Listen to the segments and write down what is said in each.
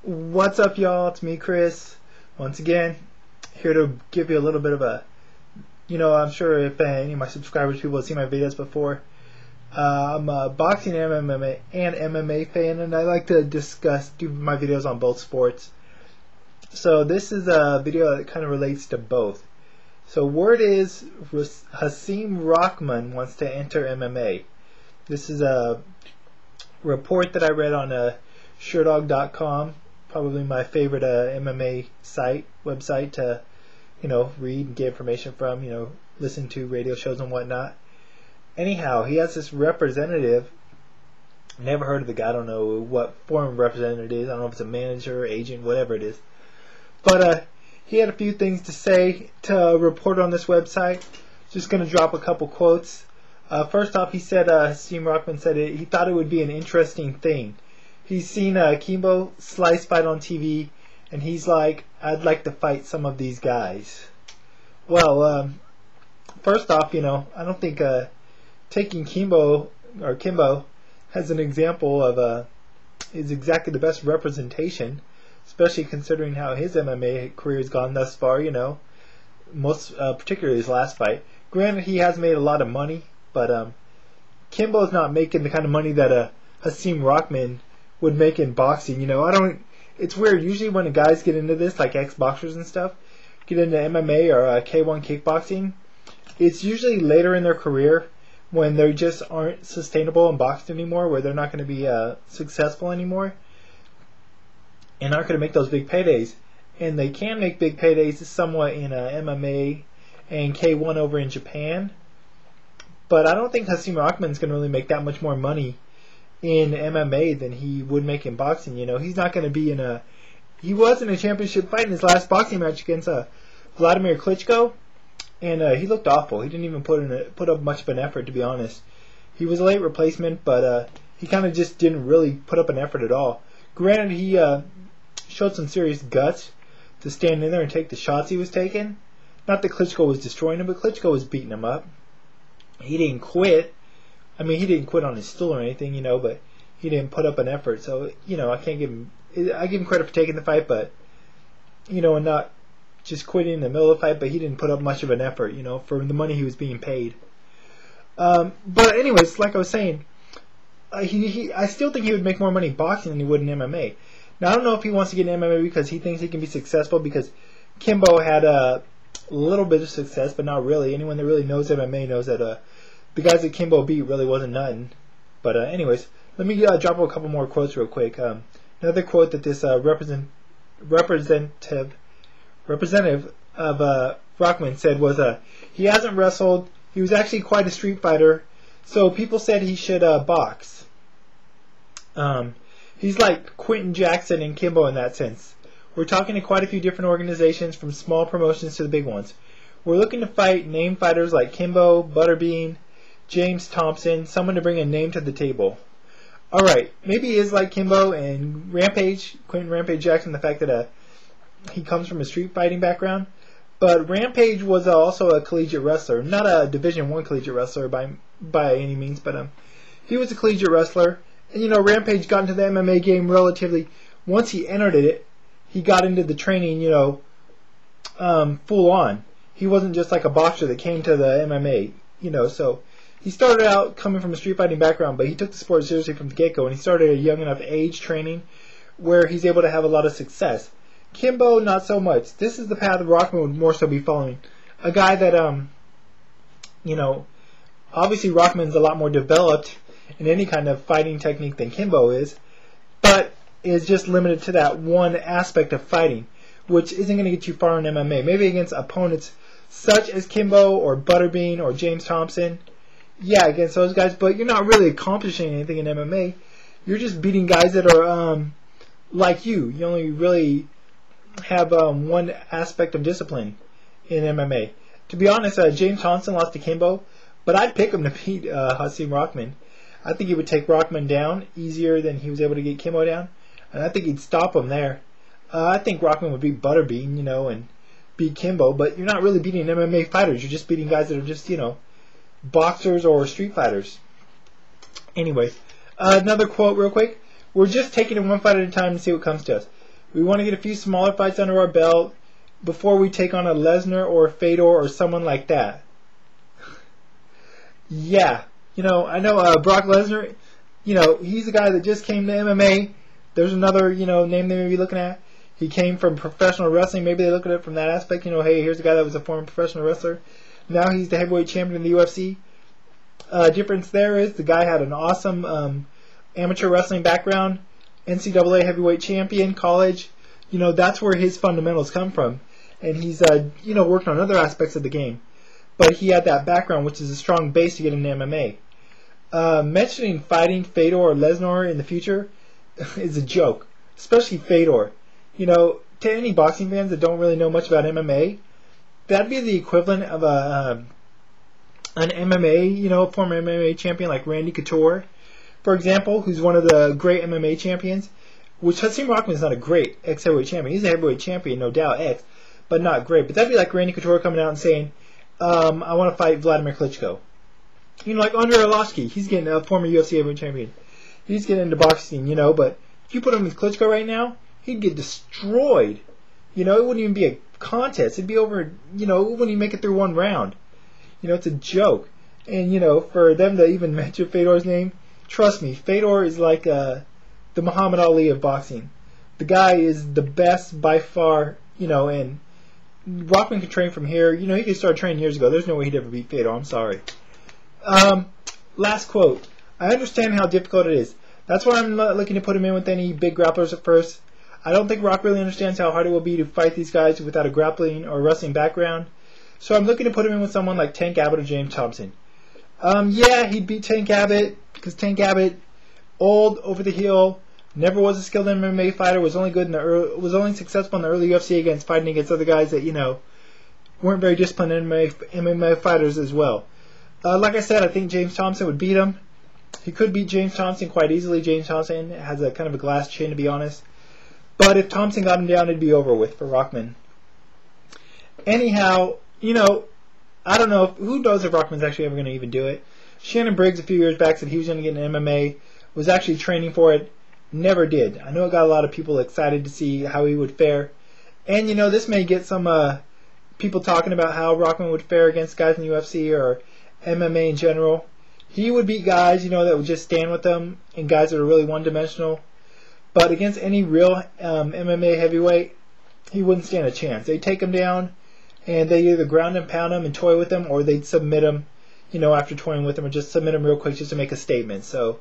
What's up, y'all? It's me, Chris. Once again, here to give you a little bit of I'm sure if any of my subscribers, people have seen my videos before. I'm a boxing and MMA fan, and I like to do my videos on both sports. So this is a video that kind of relates to both. So word is Hasim Rahman wants to enter MMA. This is a report that I read on Sherdog.com. Probably my favorite MMA website to, read and get information from, listen to radio shows and whatnot. Anyhow, he has this representative. Never heard of the guy. I don't know what form of representative it is. I don't know if it's a manager, agent, whatever it is. But he had a few things to say to report on this website. Just going to drop a couple quotes. First off, he said, Hasim Rahman said he thought it would be an interesting thing. He's seen Kimbo Slice fight on TV, and he's like, I'd like to fight some of these guys. Well, first off, I don't think taking Kimbo as an example of is exactly the best representation, especially considering how his MMA career has gone thus far. Most particularly his last fight. Granted, he has made a lot of money, but Kimbo's not making the kind of money that Hasim Rahman would make in boxing. It's weird. Usually when guys get into this, like ex-boxers and stuff, get into MMA or K1 kickboxing, it's usually later in their career when they just aren't sustainable in boxing anymore, where they're not going to be successful anymore and aren't going to make those big paydays. And they can make big paydays somewhat in MMA and K1 over in Japan. But I don't think Hasim Rahman's going to really make that much more money in MMA than he would make in boxing. He's not going to be he was in a championship fight in his last boxing match against Vladimir Klitschko, and he looked awful. He didn't even put up much of an effort, to be honest. He was a late replacement, but he kind of just didn't really put up an effort at all. Granted, he showed some serious guts to stand in there and take the shots he was taking. Not that Klitschko was destroying him, but Klitschko was beating him up. He didn't quit. I mean, he didn't quit on his stool or anything, but he didn't put up an effort. So, I can't give him. I give him credit for taking the fight, but and not just quitting in the middle of the fight. But he didn't put up much of an effort, for the money he was being paid. But anyways, like I was saying, I still think he would make more money boxing than he would in MMA. Now, I don't know if he wants to get in MMA because he thinks he can be successful, because Kimbo had a little bit of success, but not really. Anyone that really knows MMA knows that the guys that Kimbo beat really wasn't nothing. But anyways, let me drop a couple more quotes real quick. Another quote that this representative of Rahman said was, he hasn't wrestled. He was actually quite a street fighter, so people said he should box. He's like Quentin Jackson and Kimbo in that sense. We're talking to quite a few different organizations, from small promotions to the big ones. We're looking to fight name fighters like Kimbo, Butterbean, James Thompson, someone to bring a name to the table. Alright, maybe he is like Kimbo and Quentin Rampage Jackson, the fact that he comes from a street fighting background. But Rampage was also a collegiate wrestler, not a Division I collegiate wrestler by any means, but he was a collegiate wrestler. And Rampage got into the MMA game relatively, once he entered it, he got into the training, full on. He wasn't just like a boxer that came to the MMA, so he started out coming from a street fighting background, but he took the sport seriously from the get-go, and he started at a young enough age training where he's able to have a lot of success. Kimbo, not so much. This is the path Rahman would more so be following. A guy that, obviously Rahman's a lot more developed in any kind of fighting technique than Kimbo is, but is just limited to that one aspect of fighting, which isn't going to get you far in MMA. Maybe against opponents such as Kimbo or Butterbean or James Thompson. Yeah, against those guys, but you're not really accomplishing anything in MMA. You're just beating guys that are like you. You only really have one aspect of discipline in MMA. To be honest, James Thompson lost to Kimbo, but I'd pick him to beat Hasim Rahman. I think he would take Rahman down easier than he was able to get Kimbo down, and I think he'd stop him there. I think Rahman would beat Butterbean, and beat Kimbo, but you're not really beating MMA fighters. You're just beating guys that are just, boxers or street fighters. Anyway, another quote real quick. We're just taking it one fight at a time to see what comes to us. We want to get a few smaller fights under our belt before we take on a Lesnar or a Fedor or someone like that. Yeah, I know Brock Lesnar, he's a guy that just came to MMA. There's another, name they may be looking at. He came from professional wrestling. Maybe they look at it from that aspect. Hey, here's a guy that was a former professional wrestler. Now he's the heavyweight champion in the UFC. Difference there is the guy had an awesome amateur wrestling background, NCAA heavyweight champion, college. That's where his fundamentals come from. And he's, worked on other aspects of the game. But he had that background, which is a strong base to get into MMA. Mentioning fighting Fedor or Lesnar in the future is a joke, especially Fedor. To any boxing fans that don't really know much about MMA, that'd be the equivalent of an MMA, former MMA champion like Randy Couture, for example, who's one of the great MMA champions. Which Hasim Rahman is not a great ex-heavyweight champion. He's a heavyweight champion, no doubt, but not great. But that'd be like Randy Couture coming out and saying, I want to fight Vladimir Klitschko. Like Andrei Arlovsky, he's getting a former UFC heavyweight champion. He's getting into boxing, but if you put him with Klitschko right now, he'd get destroyed. It wouldn't even be a contest. It'd be over, it wouldn't even make it through one round. It's a joke. And, for them to even mention Fedor's name, trust me, Fedor is like the Muhammad Ali of boxing. The guy is the best by far, and Rockman can train from here. He could start training years ago. There's no way he'd ever beat Fedor. I'm sorry. Last quote. I understand how difficult it is. That's why I'm not looking to put him in with any big grapplers at first. I don't think Rock really understands how hard it will be to fight these guys without a grappling or wrestling background. So I'm looking to put him in with someone like Tank Abbott or James Thompson. Yeah, he'd beat Tank Abbott because Tank Abbott, old, over the hill, never was a skilled MMA fighter. Was only only successful in the early UFC against fighting against other guys that weren't very disciplined MMA fighters as well. Like I said, I think James Thompson would beat him. He could beat James Thompson quite easily. James Thompson has a kind of a glass chin, to be honest. But if Thompson got him down, it'd be over with for Rockman. Anyhow, I don't know. Who knows if Rockman's actually ever going to even do it. Shannon Briggs a few years back said he was going to get into MMA, was actually training for it, never did. I know it got a lot of people excited to see how he would fare. And, this may get some people talking about how Rockman would fare against guys in the UFC or MMA in general. He would beat guys, that would just stand with them and guys that are really one-dimensional. But against any real MMA heavyweight, he wouldn't stand a chance. They'd take him down, and they'd either ground and pound him and toy with him, or they'd submit him, after toying with him, or just submit him real quick just to make a statement. So,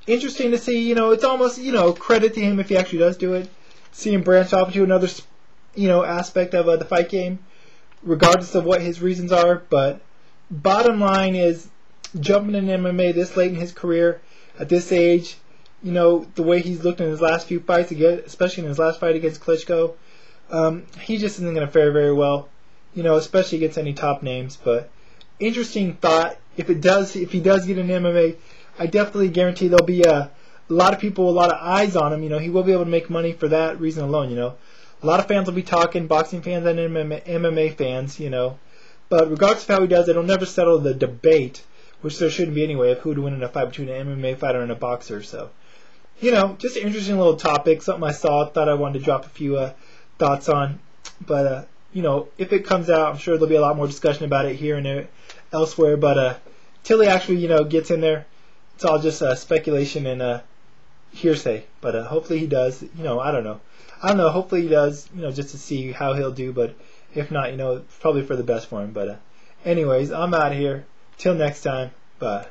interesting to see. It's almost, credit to him if he actually does do it. See him branch off into another, aspect of the fight game, regardless of what his reasons are. But bottom line is, jumping in MMA this late in his career, at this age, the way he's looked in his last few fights, especially in his last fight against Klitschko, he just isn't going to fare very well, especially against any top names. But interesting thought. If he does get in MMA, I definitely guarantee there'll be a lot of people, a lot of eyes on him. He will be able to make money for that reason alone. A lot of fans will be talking, boxing fans and MMA fans. But regardless of how he does, it'll never settle the debate, which there shouldn't be anyway, of who to win in a fight between an MMA fighter and a boxer. So, just an interesting little topic, something I saw, thought I wanted to drop a few thoughts on. But, if it comes out, I'm sure there'll be a lot more discussion about it here and there, elsewhere. But till he actually, gets in there, it's all just speculation and hearsay. But hopefully he does. I don't know. Hopefully he does, just to see how he'll do. But if not, probably for the best for him. But anyways, I'm out of here. Till next time. Bye.